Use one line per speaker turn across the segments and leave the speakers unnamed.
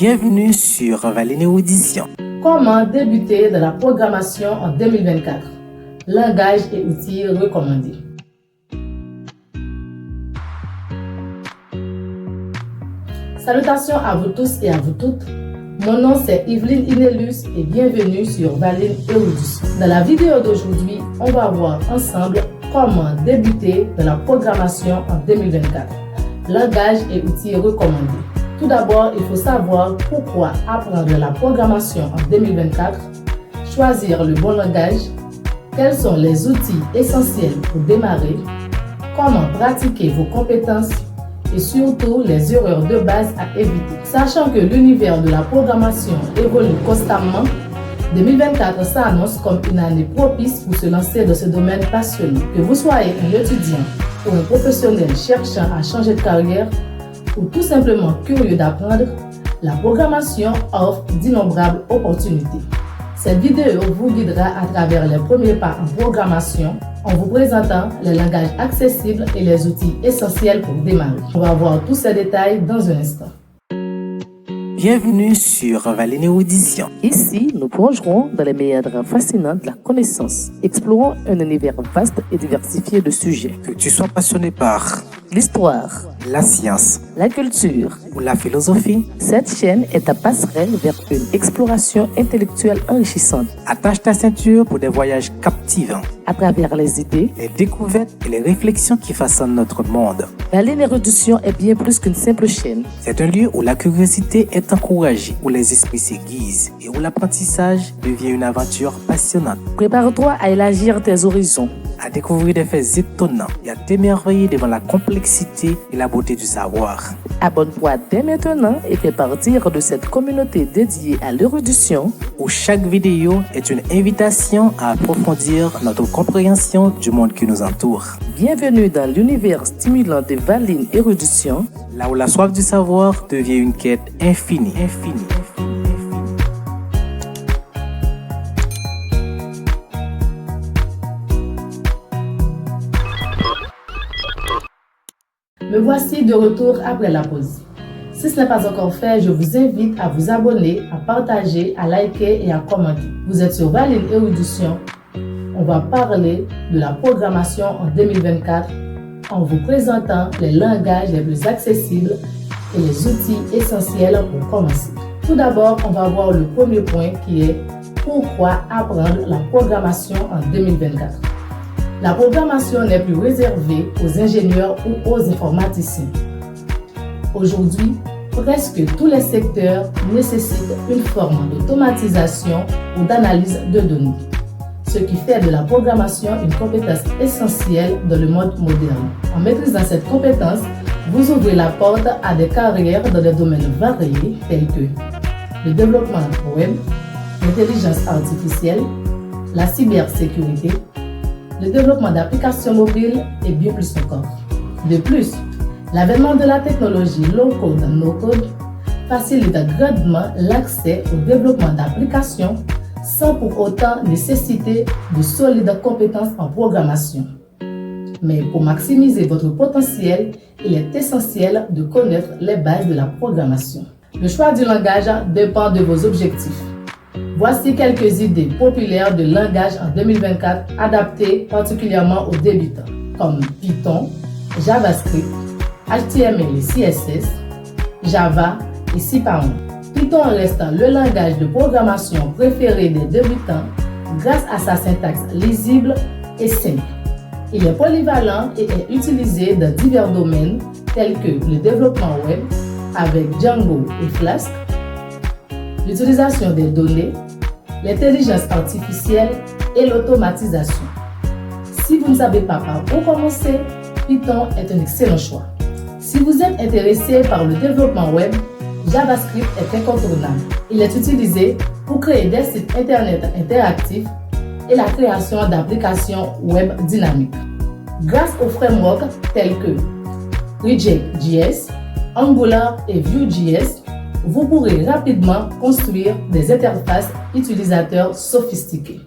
Bienvenue sur Valine Audition.
Comment débuter dans la programmation en 2024? Langage et outils recommandés. Salutations à vous tous et à vous toutes. Mon nom c'est Yveline Inellus et bienvenue sur Valine Audition. Dans la vidéo d'aujourd'hui, on va voir ensemble comment débuter dans la programmation en 2024. Langage et outils recommandés. Tout d'abord, il faut savoir pourquoi apprendre la programmation en 2024, choisir le bon langage, quels sont les outils essentiels pour démarrer, comment pratiquer vos compétences et surtout les erreurs de base à éviter. Sachant que l'univers de la programmation évolue constamment, 2024 s'annonce comme une année propice pour se lancer dans ce domaine passionné. Que vous soyez un étudiant ou un professionnel cherchant à changer de carrière, ou tout simplement curieux d'apprendre, la programmation offre d'innombrables opportunités. Cette vidéo vous guidera à travers les premiers pas en programmation en vous présentant les langages accessibles et les outils essentiels pour démarrer. On va voir tous ces détails dans un instant.
Bienvenue sur Valine Audition.
Ici, nous plongerons dans les méandres fascinants de la connaissance. Explorons un univers vaste et diversifié de sujets.
Que tu sois passionné par
l'histoire,
la science,
la culture
ou la philosophie,
cette chaîne est ta passerelle vers une exploration intellectuelle enrichissante.
Attache ta ceinture pour des voyages captivants.
À travers les idées,
les découvertes et les réflexions qui façonnent notre monde.
Valine Audition est bien plus qu'une simple chaîne.
C'est un lieu où la curiosité est encouragée, où les esprits s'aiguisent et où l'apprentissage devient une aventure passionnante.
Prépare-toi à élargir tes horizons,
à découvrir des faits étonnants et à t'émerveiller devant la complexité et la beauté du savoir.
Abonne-toi dès maintenant et fais partir de cette communauté dédiée à l'érudition,
où chaque vidéo est une invitation à approfondir notre compréhension du monde qui nous entoure.
Bienvenue dans l'univers stimulant de Valine Audition,
là où la soif du savoir devient une quête infinie.
Me voici de retour après la pause. Si ce n'est pas encore fait, je vous invite à vous abonner, à partager, à liker et à commenter. Vous êtes sur Valine Audition. On va parler de la programmation en 2024 en vous présentant les langages les plus accessibles et les outils essentiels pour commencer. Tout d'abord, on va voir le premier point qui est pourquoi apprendre la programmation en 2024. La programmation n'est plus réservée aux ingénieurs ou aux informaticiens. Aujourd'hui, presque tous les secteurs nécessitent une forme d'automatisation ou d'analyse de données, ce qui fait de la programmation une compétence essentielle dans le monde moderne. En maîtrisant cette compétence, vous ouvrez la porte à des carrières dans des domaines variés tels que le développement web, l'intelligence artificielle, la cybersécurité, le développement d'applications mobiles et bien plus encore. De plus, l'avènement de la technologie low-code et no-code facilite grandement l'accès au développement d'applications sans pour autant nécessiter de solides compétences en programmation. Mais pour maximiser votre potentiel, il est essentiel de connaître les bases de la programmation. Le choix du langage dépend de vos objectifs. Voici quelques idées populaires de langage en 2024 adaptées particulièrement aux débutants, comme Python, JavaScript, HTML et CSS, Java et Cypython. Python reste le langage de programmation préféré des débutants grâce à sa syntaxe lisible et simple. Il est polyvalent et est utilisé dans divers domaines tels que le développement web avec Django et Flask, l'utilisation des données, l'intelligence artificielle et l'automatisation. Si vous ne savez pas par où commencer, Python est un excellent choix. Si vous êtes intéressé par le développement web, JavaScript est incontournable. Il est utilisé pour créer des sites internet interactifs et la création d'applications web dynamiques. Grâce aux frameworks tels que React.js, Angular et Vue.js, vous pourrez rapidement construire des interfaces utilisateurs sophistiquées.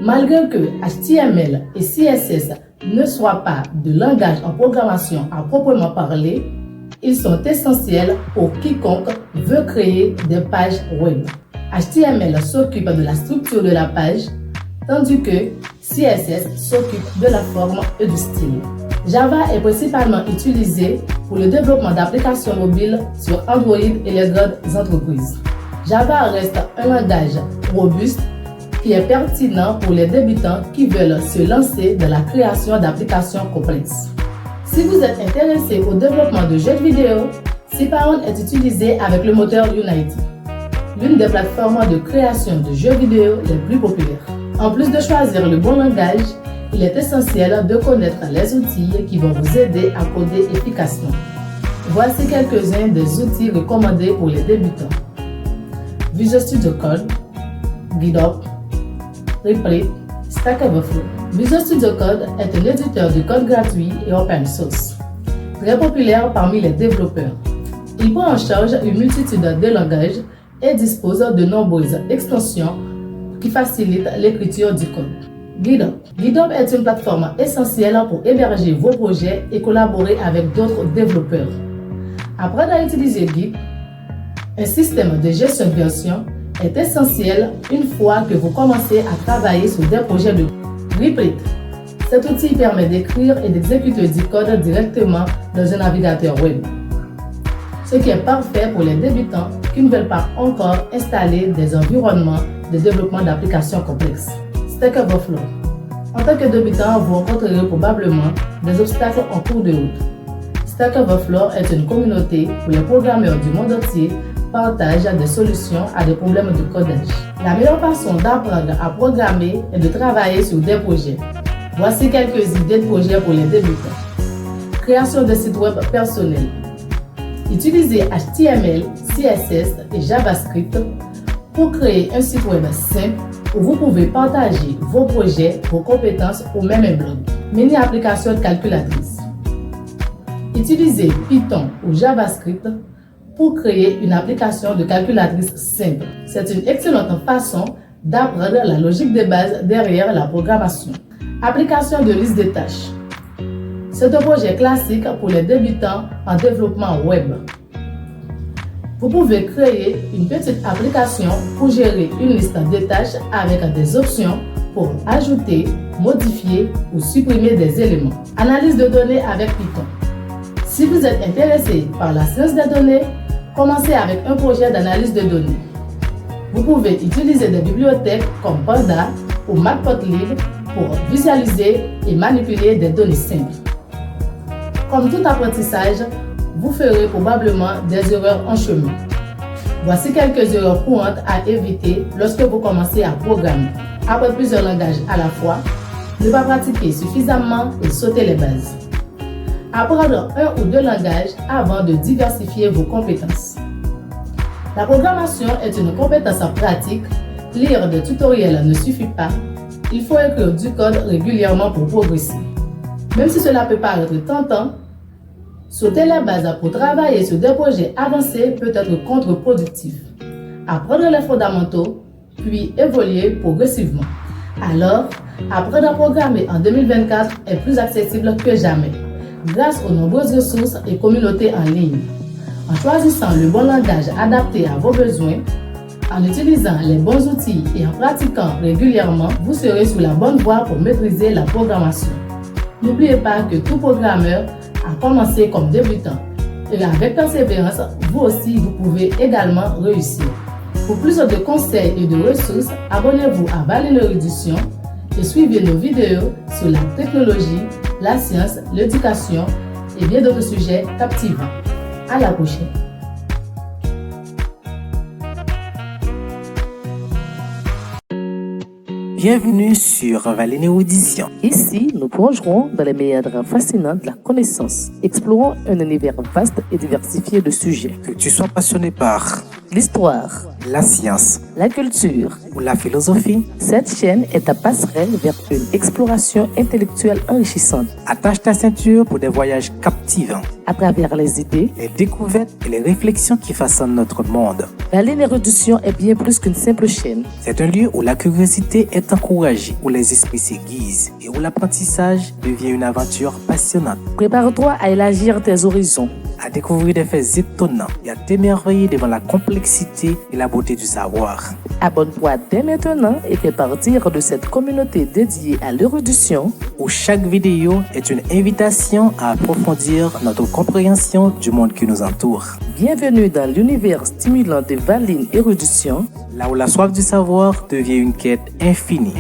Malgré que HTML et CSS ne soient pas de langage en programmation à proprement parler, Ils sont essentiels pour quiconque veut créer des pages web. HTML s'occupe de la structure de la page, tandis que CSS s'occupe de la forme et du style. Java est principalement utilisé pour le développement d'applications mobiles sur Android et les grandes entreprises. Java reste un langage robuste qui est pertinent pour les débutants qui veulent se lancer dans la création d'applications complexes. Si vous êtes intéressé au développement de jeux vidéo, Cipahon est utilisé avec le moteur Unity, l'une des plateformes de création de jeux vidéo les plus populaires. En plus de choisir le bon langage, il est essentiel de connaître les outils qui vont vous aider à coder efficacement. Voici quelques-uns des outils recommandés pour les débutants. Visual Studio Code, GitHub, Replay, Stack Overflow. Visual Studio Code est un éditeur de code gratuit et open source, très populaire parmi les développeurs. Il prend en charge une multitude de langages et dispose de nombreuses extensions qui facilitent l'écriture du code. GitHub. GitHub est une plateforme essentielle pour héberger vos projets et collaborer avec d'autres développeurs. Apprendre à utiliser Git, un système de gestion de version, est essentiel une fois que vous commencez à travailler sur des projets de Replay. Cet outil permet d'écrire et d'exécuter du code directement dans un navigateur web, ce qui est parfait pour les débutants qui ne veulent pas encore installer des environnements de développement d'applications complexes. Stack Overflow. En tant que débutant, vous rencontrerez probablement des obstacles en cours de route. Stack Overflow est une communauté où les programmeurs du monde entier partagent des solutions à des problèmes de codage. La meilleure façon d'apprendre à programmer est de travailler sur des projets. Voici quelques idées de projets pour les débutants. Création de sites web personnels. Utilisez HTML, CSS et JavaScript pour créer un site web simple où vous pouvez partager vos projets, vos compétences ou même un blog. Mini-application calculatrice. Utilisez Python ou JavaScript pour créer une application de calculatrice simple. C'est une excellente façon d'apprendre la logique de base derrière la programmation. Application de liste de tâches. C'est un projet classique pour les débutants en développement web. Vous pouvez créer une petite application pour gérer une liste de tâches avec des options pour ajouter, modifier ou supprimer des éléments. Analyse de données avec Python. Si vous êtes intéressé par la science des données, commencez avec un projet d'analyse de données. Vous pouvez utiliser des bibliothèques comme Panda ou Matplotlib pour visualiser et manipuler des données simples. Comme tout apprentissage, vous ferez probablement des erreurs en chemin. Voici quelques erreurs courantes à éviter lorsque vous commencez à programmer. Apprendre plusieurs langages à la fois, ne pas pratiquer suffisamment et sauter les bases. Apprendre un ou deux langages avant de diversifier vos compétences. La programmation est une compétence pratique. Lire des tutoriels ne suffit pas. Il faut écrire du code régulièrement pour progresser. Même si cela peut paraître tentant, sauter les bases pour travailler sur des projets avancés peut être contre-productif. Apprendre les fondamentaux, puis évoluer progressivement. Alors, apprendre à programmer en 2024 est plus accessible que jamais, grâce aux nombreuses ressources et communautés en ligne. En choisissant le bon langage adapté à vos besoins, en utilisant les bons outils et en pratiquant régulièrement, vous serez sur la bonne voie pour maîtriser la programmation. N'oubliez pas que tout programmeur a commencé comme débutant et avec persévérance, vous aussi, vous pouvez également réussir. Pour plus de conseils et de ressources, abonnez-vous à Valine Érudition et suivez nos vidéos sur la technologie, la science, l'éducation et bien d'autres sujets captivants. À la prochaine.
Bienvenue sur Valine Érudition.
Ici, nous plongerons dans les méandres fascinants de la connaissance, explorant un univers vaste et diversifié de sujets.
Que tu sois passionné par
l'histoire,
la science
la culture.
ou la philosophie.
Cette chaîne est ta passerelle vers une exploration intellectuelle enrichissante
Attache ta ceinture pour des voyages captivants,
à travers les idées.
les découvertes et les réflexions qui façonnent notre monde.
Valine Érudition est bien plus qu'une simple chaîne.
C'est un lieu où la curiosité est encouragée, où les esprits s'aiguisent et où l'apprentissage devient une aventure passionnante.
Prépare-toi à élargir tes horizons.
À découvrir des faits étonnants et à t'émerveiller devant la complexité et la beauté du savoir.
Abonne-toi dès maintenant et fais partir de cette communauté dédiée à l'érudition
Où chaque vidéo est une invitation à approfondir notre compréhension du monde qui nous entoure.
Bienvenue dans l'univers stimulant de Valine Érudition.
Là où la soif du savoir devient une quête infinie.